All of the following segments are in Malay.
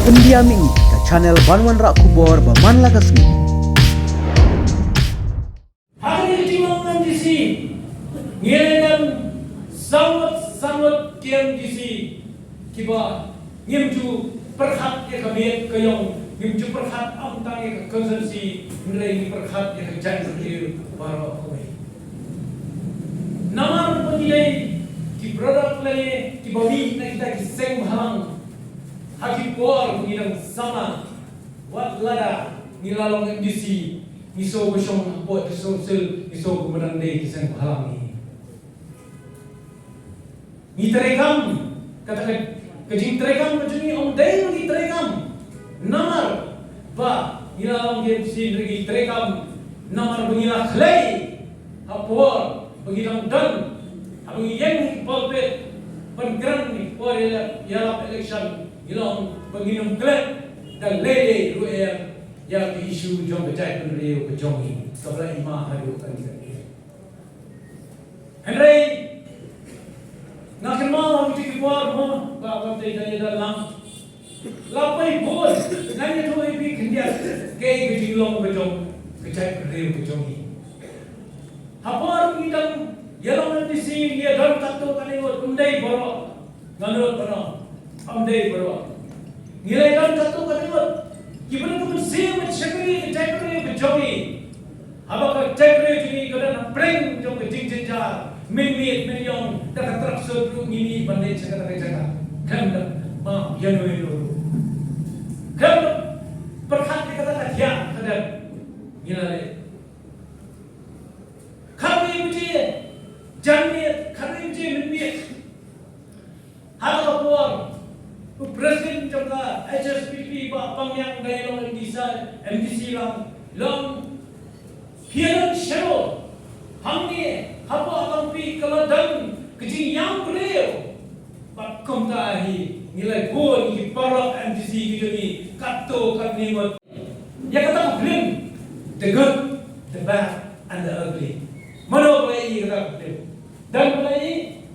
Pendiaming ke channel Banwan Rak Kubor Baman Lagasmi. Hari timbangan di sini, ngilangan sangat kian di sini, kiba ngimju perhat ya kami kayong ngimju perhat amtang ya konsensi nilai perhat ya jangan kiri baru kami. Nama penilai ki produk lain ki bami na kita ki seng hang haki por ngidang sama wat lada nilalong MDC niso bosong pot sosial niso gumandang ki seng halang ni terekam katakan kejing terekam macam ni om day lagi terekam namar ba nilalong MDC lagi terekam namar bengilah clay hapor begitu dan abang yang polpet penggeran ni por ya election ilong penginum klet dan lele ruer ya isu jong kecai penriu kejongi kabla ima hadu kan dia Henry nak kenal orang di luar mo ba tei dalam lapai bol nanya tu ibi kendia ke ilong kejong kecai penriu kejongi hapar kita yalong di sini dia dalam satu kali undai borok nganut borok amdai borok nilai dalam satu kali gimana tu mesti mencari cakri kejogi apa cakri ini kadang prank jom kejing jenjar min dah terus ini bandai cakap kan ma yang itu kan perhati kata dia kadang nilai kami uji jangan kami uji minit hal apa presiden juga HSPP bapang yang dari long MDC long hilang show hamni apa akan pi kalau dan kecil yang beliau pak komtahi nilai gol di para MDC ini kato kami ya kata film the good the bad and the ugly mana boleh kita film dan boleh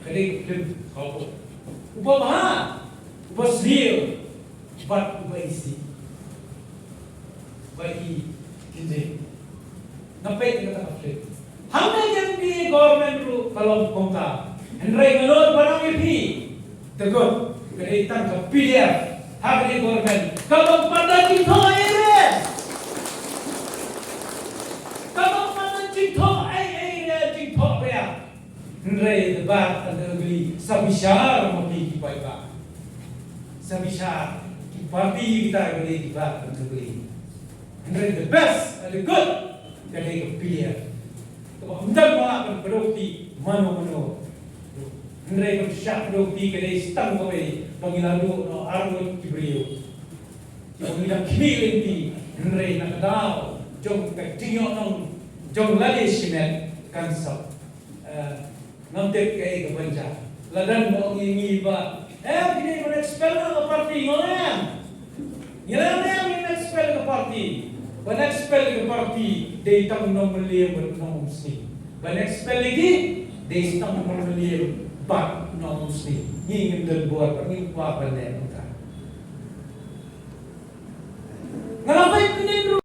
kadang film kau upah was real but waisi bagi kita nampai kita kapit hamna yang di government ru kalau kongka henry ngalor barang ipi tegot kaitan ke PDF hari government kalau pada kita ini kalau pada kita kita ya henry debat ada beli sabishar mapi baik sabishar parti kita beli debat untuk beli henry the best and the good dari PDF kalau hendak makan berukti mano henry bersyak berukti kedai stang kowe pangilalu no arun kibrio pangilang kimiling di henry nak tahu jom ketingok nong jom lali simet kansap nanti kaya kebanca ladan mau ngingi ba kini men-expel ke parti ngonem ngilang men-expel ke parti men-expel ke parti dia tang nomeliam non muslim men-expel lagi dia tang nomeliam bat non muslim ngingin dan buat ngingpa pandai